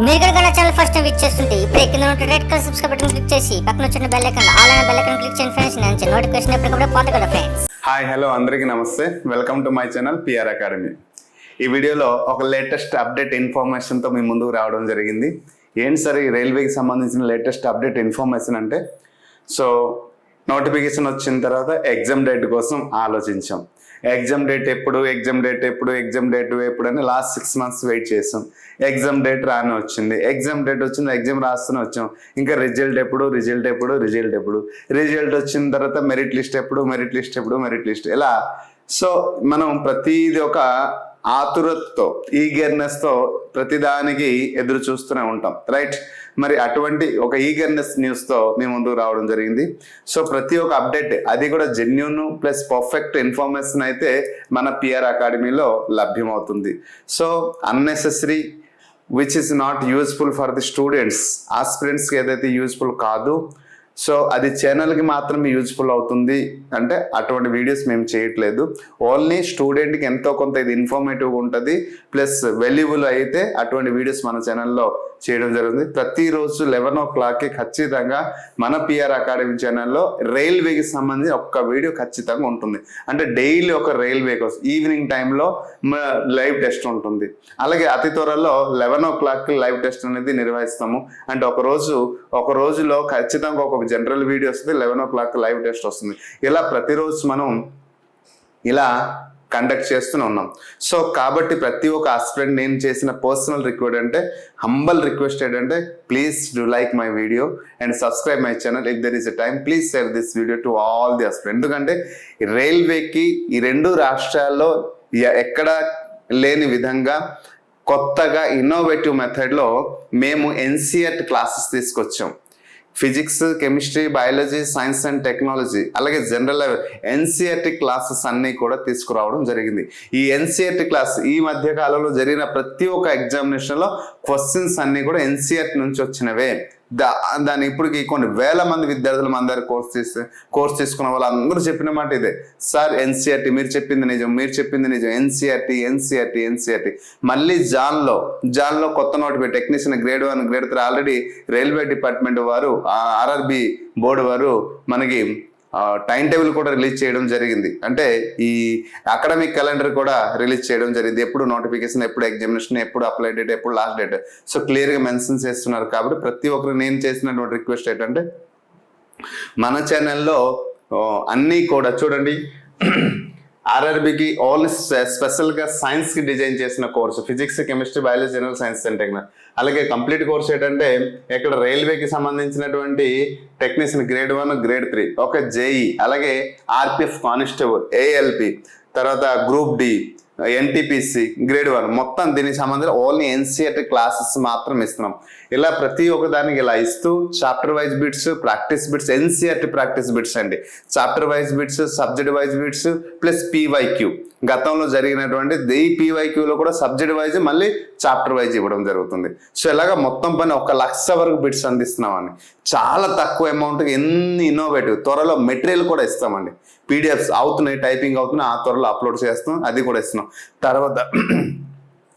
మీరు కనుక channel first time visit చేస్తుంటే ఇప్పుడు కింద ఉన్న red colour subscribe button click చేసి పక్కన వచ్చిన బెల్ ఐకాన్ ఆల్ అనే బెల్ ఐకాన్ క్లిక్ చేయండి ఫ్రెండ్స్. నేను నోటిఫికేషన్ ఎప్పటికప్పుడు పొందగలరు ఫ్రెండ్స్. హాయ్ హలో అందరికీ నమస్తే, welcome to my channel PR academy. ఈ వీడియోలో ఒక లేటెస్ట్ అప్డేట్ ఇన్ఫర్మేషన్తో మీ ముందుకు రావడం జరిగింది. ఏంటి సార్ ఈ రైల్వేకి సంబంధించిన లేటెస్ట్ అప్డేట్ ఇన్ఫర్మేషన్ అంటే, సో నోటిఫికేషన్ వచ్చిన తర్వాత ఎగ్జామ్ డేట్ కోసం ఆలోచించాం. ఎగ్జామ్ డేట్ ఎప్పుడు అని లాస్ట్ 6 months వెయిట్ చేసాం. ఎగ్జామ్ డేట్ రాని వచ్చింది, ఎగ్జామ్ రాస్తూనే వచ్చాం. ఇంకా రిజల్ట్ ఎప్పుడు రిజల్ట్ వచ్చిన తర్వాత మెరిట్ లిస్ట్ ఇలా. సో మనం ప్రతిదీ ఒక ఆతురతతో ఈగర్నెస్తో ప్రతిదానికి ఎదురు చూస్తూనే ఉంటాం, రైట్? మరి అటువంటి ఒక ఈగర్నెస్ న్యూస్తో మేము ముందుకు రావడం జరిగింది. సో ప్రతి ఒక్క అప్డేట్, అది కూడా జెన్యూన్ ప్లస్ పర్ఫెక్ట్ ఇన్ఫర్మేషన్ అయితే మన పిఆర్ అకాడమీలో లభ్యమవుతుంది. So unnecessary which is not useful for the students, ఆస్పిరెంట్స్కి ఏదైతే యూజ్ఫుల్ కాదు, సో అది ఛానల్కి మాత్రమే యూజ్ఫుల్ అవుతుంది అంటే అటువంటి వీడియోస్ మేము చేయట్లేదు. ఓన్లీ స్టూడెంట్కి ఎంతో కొంత ఇది ఇన్ఫర్మేటివ్గా ఉంటుంది ప్లస్ వాల్యుబుల్ అయితే అటువంటి వీడియోస్ మన ఛానల్లో చేయడం జరుగుతుంది. ప్రతిరోజు 11 o'clockకి ఖచ్చితంగా మన పిఆర్ అకాడమీ ఛానల్లో రైల్వేకి సంబంధించి ఒక్క వీడియో ఖచ్చితంగా ఉంటుంది. అంటే డైలీ ఒక రైల్వే కోసం ఈవినింగ్ టైంలో లైవ్ టెస్ట్ ఉంటుంది. అలాగే అతి త్వరలో 11 o'clockకి లైవ్ టెస్ట్ అనేది నిర్వహిస్తాము. అంటే ఒక రోజులో ఖచ్చితంగా ఒక జనరల్ వీడియో వస్తుంది, 11 o'clock లైవ్ టెస్ట్ వస్తుంది. ఇలా ప్రతిరోజు మనం ఇలా కండక్ట్ చేస్తూనే ఉన్నాం. సో కాబట్టి ప్రతి ఒక్క ఆస్పిరెంట్ నేను చేసిన పర్సనల్ హంబల్ రిక్వెస్ట్ ఏంటంటే please do like my video and subscribe my channel. If there is a time please share this video to all the aspirant. ఎందుకంటే రైల్వేకి ఈ 2 రాష్ట్రాల్లో ఎక్కడ లేని విధంగా కొత్తగా ఇన్నోవేటివ్ మెథడ్లో మేము ఎన్సీఆర్టీ క్లాసెస్ తీసుకొచ్చాం. Physics, chemistry, biology, science and technology, అలాగే జనరల్ ఎన్సీఆర్టీ క్లాసెస్ అన్నీ కూడా తీసుకురావడం జరిగింది. ఈ ఎన్సీఆర్టీ క్లాస్ ఈ మధ్య కాలంలో జరిగిన ప్రతి ఒక్క ఎగ్జామినేషన్లో క్వశ్చన్స్ అన్నీ కూడా ఎన్సీఆర్టీ నుంచి వచ్చినవే. దాని ఇప్పటికి కొన్ని వేల మంది విద్యార్థులు మన దగ్గర కోర్స్ తీసుకున్న వాళ్ళు అందరూ చెప్పిన మాట ఇదే, సార్ ఎన్సీఆర్టీ మీరు చెప్పింది నిజం, ఎన్సీఆర్టీ. మళ్ళీ జాన్లో కొత్త notification technician grade 1, grade 3 already railway department వారు, ఆర్ఆర్బి బోర్డు వారు మనకి టైం టేబుల్ కూడా రిలీజ్ చేయడం జరిగింది. అంటే ఈ అకాడమిక్ క్యాలెండర్ కూడా రిలీజ్ చేయడం జరిగింది. ఎప్పుడు నోటిఫికేషన్, ఎప్పుడు ఎగ్జామినేషన్, ఎప్పుడు అప్లై డేట్, ఎప్పుడు లాస్ట్ డేట్, సో క్లియర్గా మెన్షన్ చేస్తున్నారు. కాబట్టి ప్రతి ఒక్కరు నేను చేసినటువంటి రిక్వెస్ట్ ఏంటంటే మన ఛానల్లో అన్నీ కూడా చూడండి. ఆర్ఆర్బికి ఓన్లీ స్పెషల్గా సైన్స్కి డిజైన్ చేసిన course physics, chemistry, biology, general science and technology. అలాగే కంప్లీట్ కోర్స్ ఏంటంటే ఇక్కడ రైల్వేకి సంబంధించినటువంటి టెక్నీషియన్ గ్రేడ్ 1, గ్రేడ్ 3, ఒక జేఈ, అలాగే ఆర్పిఎఫ్ కానిస్టేబుల్, ఏఎల్పి, తర్వాత గ్రూప్ డి, ఎన్టీపీసీ గ్రేడ్ 1 మొత్తం దీనికి సంబంధించి ఓన్లీ ఎన్సీఆర్టీ క్లాసెస్ మాత్రం ఇస్తున్నాం. ఇలా ప్రతి ఒక్క దానికి ఇలా ఇస్తూ chapter wise bits, practice bits, NCERT practice bits అండి, chapter wise bits, subject wise bits plus PYQ. గతంలో జరిగినటువంటి ఈ పీవైక్యూలో కూడా సబ్జెక్ట్ వైజ్ మళ్ళీ చాప్టర్ వైజ్ ఇవ్వడం జరుగుతుంది. సో ఇలాగా మొత్తం పని 1,00,000 వరకు బిట్స్ అందిస్తున్నామని, చాలా తక్కువ అమౌంట్కి ఎన్ని ఇన్నోవేటివ్. త్వరలో మెటీరియల్ కూడా ఇస్తామండి, పీడిఎఫ్స్ అవుతున్నాయి, టైపింగ్ అవుతున్నాయి, ఆ త్వరలో అప్లోడ్ చేస్తాం, అది కూడా ఇస్తున్నాం. తర్వాత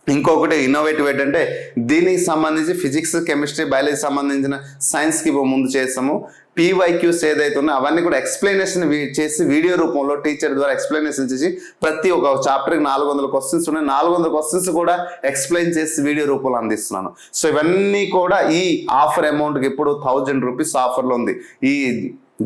ఇంకొకటి ఇన్నోవేటివ్ ఏంటంటే దీనికి సంబంధించి ఫిజిక్స్, కెమిస్ట్రీ, బయాలజీ సంబంధించిన సైన్స్కి ముందు చేస్తాము. పీవైక్యూస్ ఏదైతే ఉన్నాయో అవన్నీ కూడా ఎక్స్ప్లెనేషన్ చేసి వీడియో రూపంలో టీచర్ ద్వారా ఎక్స్ప్లెనేషన్ చేసి ప్రతి ఒక్క చాప్టర్కి 400 క్వశ్చన్స్ ఉన్నాయి, 400 క్వశ్చన్స్ కూడా ఎక్స్ప్లెయిన్ చేసి వీడియో రూపంలో అందిస్తున్నాను. సో ఇవన్నీ కూడా ఈ ఆఫర్ అమౌంట్కి ఇప్పుడు 1000 రూపీస్ ఆఫర్లో ఉంది. ఈ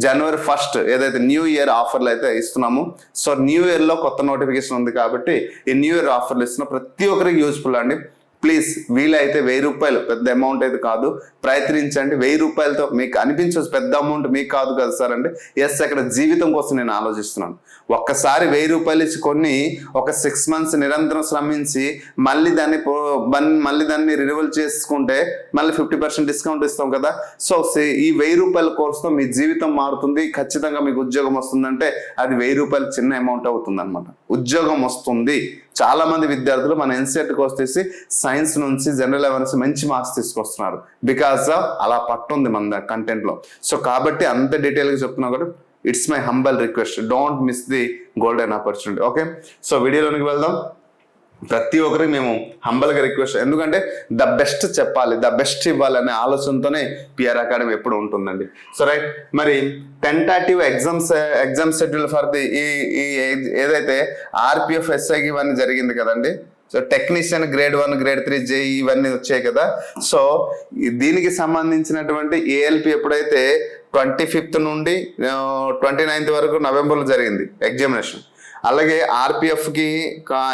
January 1st ఏదైతే న్యూ ఇయర్ ఆఫర్లు అయితే ఇస్తున్నాము. సో న్యూ ఇయర్లో కొత్త నోటిఫికేషన్ ఉంది కాబట్టి ఈ న్యూ ఇయర్ ఆఫర్లు ఇస్తున్న ప్రతి ఒక్కరికి యూజ్ఫుల్ అండి. ప్లీజ్ వీలైతే 1000 రూపాయలు, పెద్ద అమౌంట్ అయితే కాదు, ప్రయత్నించండి. 1000 రూపాయలతో మీకు అనిపించవచ్చు పెద్ద అమౌంట్, మీకు కాదు కదా సార్ అంటే, ఎస్ అక్కడ జీవితం కోసం నేను ఆలోచిస్తున్నాను. ఒక్కసారి 1000 రూపాయలు ఇచ్చి కొన్ని ఒక 6 months నిరంతరం శ్రమించి మళ్ళీ దాన్ని రినివల్ చేసుకుంటే మళ్ళీ 50% డిస్కౌంట్ ఇస్తాం కదా. సో ఈ 1000 రూపాయల కోర్సుతో మీ జీవితం మారుతుంది, ఖచ్చితంగా మీకు ఉద్యోగం వస్తుందంటే అది 1000 రూపాయలు చిన్న అమౌంట్ అవుతుంది అనమాట. ఉద్యోగం వస్తుంది. చాలా మంది విద్యార్థులు మన ఎన్సీఆర్టీ కోర్స్ తీసి సైన్స్ నుంచి జనరల్ అవేర్నెస్ మంచి మార్క్స్ తీసుకొస్తున్నారు. బికాస్ ఆఫ్ అలా పట్టుంది మన కంటెంట్లో. సో కాబట్టి అంత డీటెయిల్గా చెప్తున్నా కూడా it's my humble request, don't miss the golden opportunity. Okay, so వీడియోలోనికి వెళ్దాం. ప్రతి ఒక్కరికి మేము హంబల్గా రిక్వెస్ట్, ఎందుకంటే ద బెస్ట్ చెప్పాలి, ద బెస్ట్ ఇవ్వాలనే ఆలోచనతోనే పిఆర్ అకాడమీ ఎప్పుడు ఉంటుందండి. సో రైట్, మరి tentative exam schedule for the ఈ ఏదైతే ఆర్పిఎఫ్ ఎస్ఐకి ఇవన్నీ జరిగింది కదండి. So technician grade 1 grade 3 JE ఇవన్నీ వచ్చాయి కదా. సో దీనికి సంబంధించినటువంటి ఏఎల్పి ఎప్పుడైతే 25th నుండి 29th వరకు నవంబర్లో జరిగింది ఎగ్జామినేషన్. అలాగే ఆర్పిఎఫ్కి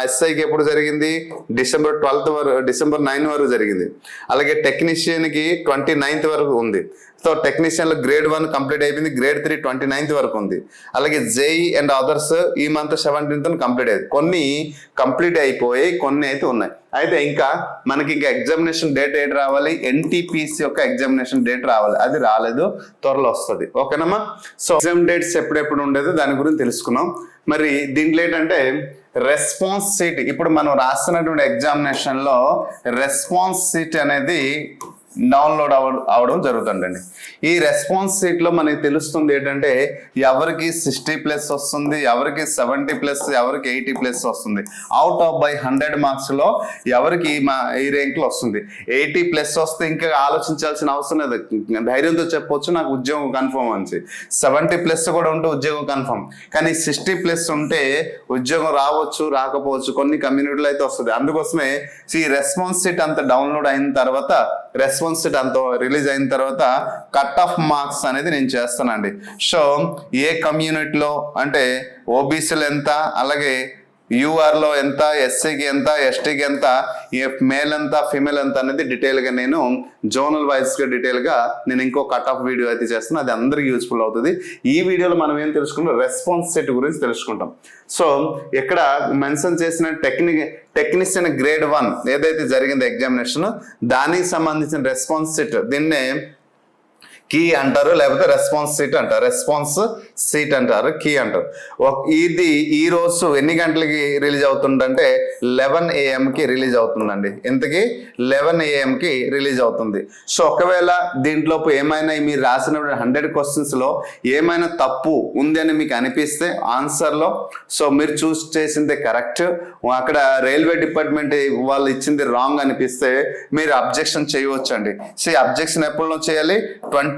ఎస్ఐకి ఎప్పుడు జరిగింది, December 9 వరకు జరిగింది. అలాగే టెక్నీషియన్కి 29th వరకు ఉంది. సో టెక్నీషియన్లో గ్రేడ్ 1 కంప్లీట్ అయిపోయింది, గ్రేడ్ 3 29th వరకు ఉంది. అలాగే జేఈ అండ్ అదర్స్ ఈ మంత్ 17th కంప్లీట్ అయ్యింది. కొన్ని కంప్లీట్ అయిపోయి, కొన్ని అయితే ఉన్నాయి. అయితే ఇంకా మనకి ఇంకా ఎగ్జామినేషన్ డేట్ ఏంటి రావాలి, ఎన్టీపీసీ యొక్క ఎగ్జామినేషన్ డేట్ రావాలి, అది రాలేదు, త్వరలో వస్తుంది. ఓకేనమ్మా. సో ఎగ్జామ్ డేట్స్ ఎప్పుడెప్పుడు ఉండేదో దాని గురించి తెలుసుకున్నాం. మరి దీంట్లో ఏంటంటే రెస్పాన్స్ సీట్, ఇప్పుడు మనం రాస్తున్నటువంటి ఎగ్జామినేషన్లో రెస్పాన్స్ సీట్ అనేది డౌన్లోడ్ అవడం జరుగుతుందండి. ఈ రెస్పాన్స్ సీట్లో మనకి తెలుస్తుంది ఏంటంటే ఎవరికి 60+ వస్తుంది, ఎవరికి 70+, ఎవరికి 80+ వస్తుంది. అవుట్ ఆఫ్ బై 100 మార్క్స్లో ఎవరికి ఈ ర్యాంక్లో వస్తుంది. 80+ వస్తే ఇంకా ఆలోచించాల్సిన అవసరం లేదు, ధైర్యంతో చెప్పొచ్చు నాకు ఉద్యోగం కన్ఫర్మ్ అని. 70+ కూడా ఉంటే ఉద్యోగం కన్ఫర్మ్, కానీ 60+ ఉంటే ఉద్యోగం రావచ్చు రాకపోవచ్చు, కొన్ని కమ్యూనిటీలో అయితే వస్తుంది. అందుకోసమే ఈ రెస్పాన్స్ సీట్ అంతా డౌన్లోడ్ అయిన తర్వాత, రెస్పాన్స్ సీట్ అంతా రిలీజ్ అయిన తర్వాత కట్ ఆఫ్ మార్క్స్ అనేది నేను చేస్తానండి. సో ఏ కమ్యూనిటీలో అంటే ఓబీసీలు ఎంత, అలాగే యూఆర్లో ఎంత, ఎస్సీకి ఎంత, ఎస్టీకి ఎంత, మేల్ ఎంత, ఫీమేల్ ఎంత అనేది డీటెయిల్గా నేను జోనల్ వైజ్గా డీటెయిల్గా నేను ఇంకో కట్ ఆఫ్ వీడియో అయితే చేస్తాను, అది అందరికీ యూస్ఫుల్ అవుతుంది. ఈ వీడియోలో మనం ఏం తెలుసుకుంటాం, రెస్పాన్స్ సెట్ గురించి తెలుసుకుంటాం. సో ఇక్కడ మెన్షన్ చేసిన టెక్నీషియన్ గ్రేడ్ 1 ఏదైతే జరిగిందో ఎగ్జామినేషన్, దానికి సంబంధించిన రెస్పాన్స్ సెట్, దీన్నే కీ అంటారు, లేకపోతే రెస్పాన్స్ సీట్ అంటారు, రెస్పాన్స్ సీట్ అంటారు, కీ అంటారు. ఇది ఈ రోజు ఎన్ని గంటలకి రిలీజ్ అవుతుందంటే 11 AM రిలీజ్ అవుతుందండి. ఇంతకీ 11 AM రిలీజ్ అవుతుంది. సో ఒకవేళ దీంట్లోపు ఏమైనా మీరు రాసిన 100 క్వశ్చన్స్లో ఏమైనా తప్పు ఉంది అని మీకు అనిపిస్తే ఆన్సర్లో, సో మీరు చూస్ చేసింది కరెక్ట్, అక్కడ రైల్వే డిపార్ట్మెంట్ వాళ్ళు ఇచ్చింది రాంగ్ అనిపిస్తే మీరు అబ్జెక్షన్ చేయవచ్చండి. సో ఈ అబ్జెక్షన్ ఎప్పుడు చేయాలి,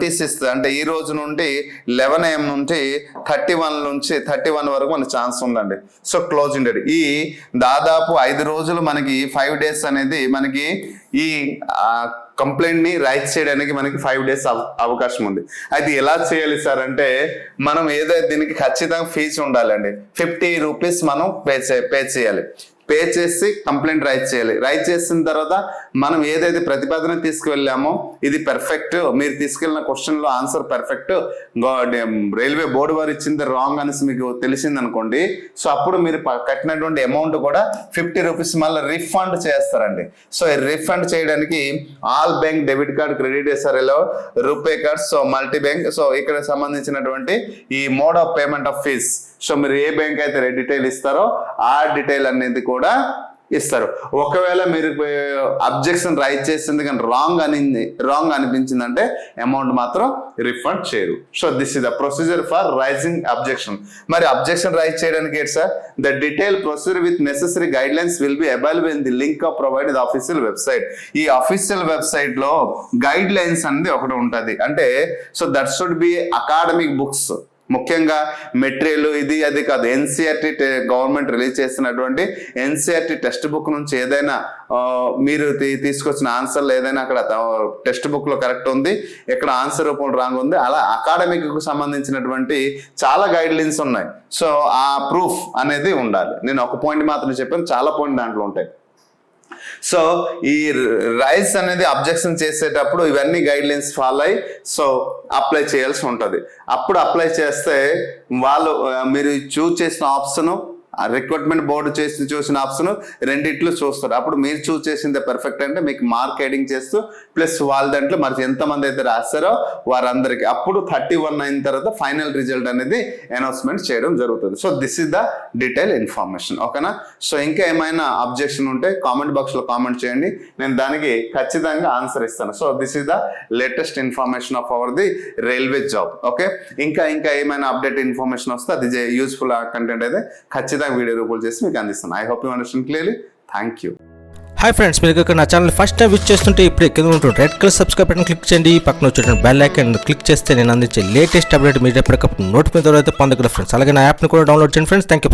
26th అంటే ఈ రోజు నుండి 11 AM నుండి 31 వరకు మనకి ఛాన్స్ ఉందండి. సో క్లోజింగ్ డేట్ ఈ దాదాపు 5 రోజులు, మనకి 5 days అనేది మనకి ఈ కంప్లైంట్ ని రైట్ చేయడానికి మనకి 5 days అవకాశం ఉంది. అయితే ఎలా చేయాలి సార్ అంటే, మనం ఏదైతే దీనికి ఖచ్చితంగా ఫీజు ఉండాలండి. 50 రూపీస్ మనం పే చేయాలి. పే చేసి కంప్లైంట్ రైట్ చేయాలి. రైట్ చేసిన తర్వాత మనం ఏదైతే ప్రతిపాదన తీసుకువెళ్ళామో ఇది పర్ఫెక్ట్, మీరు తీసుకెళ్ళిన క్వశ్చన్లో ఆన్సర్ పర్ఫెక్ట్, రైల్వే బోర్డు వారు ఇచ్చింది రాంగ్ అనేసి మీకు తెలిసింది అనుకోండి. సో అప్పుడు మీరు కట్టినటువంటి అమౌంట్ కూడా 50 రూపీస్ మళ్ళీ రిఫండ్ చేస్తారండి. సో ఈ రిఫండ్ చేయడానికి all bank debit card, credit SRL, RuPay card, so multi bank, so ఇక్కడ సంబంధించినటువంటి ఈ mode of payment of fees, so మీరు ఏ బ్యాంక్ అయితే డీటెయిల్ ఇస్తారో ఆ డీటెయిల్ అనేది కూడా ఇస్తారు. ఒకవేళ మీరు అబ్జెక్షన్ రైట్ చేసింది కానీ రాంగ్ అనిపించిందంటే అమౌంట్ మాత్రం రిఫండ్ చేయరు. So this is the procedure for raising objection. మరి అబ్జెక్షన్ రైజ్ చేయడానికి ఏంటి sir, the detail procedure with necessary guide lines will be available in the link of provided official website. ఈ official website లో guide lines అనేది ఒకటి ఉంటుంది. అంటే so that should be academic books, ముఖ్యంగా మెటీరియల్ ఇది అది కాదు, ఎన్సీఆర్టీ గవర్నమెంట్ రిలీజ్ చేసినటువంటి ఎన్సీఆర్టీ టెక్స్ట్ బుక్ నుంచి ఏదైనా మీరు తీసుకొచ్చిన ఆన్సర్లు ఏదైనా అక్కడ టెక్స్ట్ బుక్ లో కరెక్ట్ ఉంది, ఎక్కడ ఆన్సర్ రూపంలో రాంగ్ ఉంది, అలా అకాడమిక్ కు సంబంధించినటువంటి చాలా గైడ్ లైన్స్ ఉన్నాయి. సో ఆ ప్రూఫ్ అనేది ఉండాలి. నేను ఒక పాయింట్ మాత్రం చెప్పాను, చాలా పాయింట్ దాంట్లో ఉంటాయి. సో ఈ రైజ్ అనేది అబ్జెక్షన్ చేసేటప్పుడు ఇవన్నీ గైడ్ లైన్స్ ఫాలో అయ్యి సో అప్లై చేయాల్సి ఉంటుంది. అప్పుడు అప్లై చేస్తే వాళ్ళు మీరు చూస్ చేసిన ఆప్షన్, రిక్రూట్మెంట్ బోర్డు చూసిన ఆప్షన్ రెండిట్లు చూస్తారు. అప్పుడు మీరు చూస్ చేసిందే పర్ఫెక్ట్ అంటే మీకు మార్క్ హెడింగ్ చేస్తూ ప్లస్ వాళ్ళ దాంట్లో మరి ఎంతమంది అయితే రాస్తారో వారందరికీ అప్పుడు 31 అయిన తర్వాత ఫైనల్ రిజల్ట్ అనేది అనౌన్స్మెంట్ చేయడం జరుగుతుంది. So this is the detail information. ఓకేనా. సో ఇంకా ఏమైనా అబ్జెక్షన్ ఉంటే కామెంట్ బాక్స్ లో కామెంట్ చేయండి, నేను దానికి ఖచ్చితంగా ఆన్సర్ ఇస్తాను. So this is the latest information of our the railway job. Okay, ఇంకా ఏమైనా అప్డేట్ ఇన్ఫర్మేషన్ వస్తే అది యూస్ఫుల్ కంటెంట్ అయితే ఖచ్చితంగా వీడియో రూపంలో చేసి మీకు అందిస్తాను. I hope you understand clearly. Thank you. Hi friends, మీరు ఇక్కడ నా ఛానల్ ఫస్ట్ టైం విజిట్ చేస్తుంటే ఇప్పుడే కింద ఉంటుంది red colour subscribe button click చేయండి. పక్కన వచ్చేటువంటి బెల్ ఐకాన్ క్లిక్ చేస్తే నేను అందించే లేటెస్ట్ అప్డేట్ మీరు ఎప్పటికప్పుడు నోటిఫికేషన్ ద్వారా అయితే పొందగలరు ఫ్రెండ్స్. అలాగే నా యాప్ని కూడా డౌన్లోడ్ చేయండి ఫ్రెండ్స్. Thank you friends.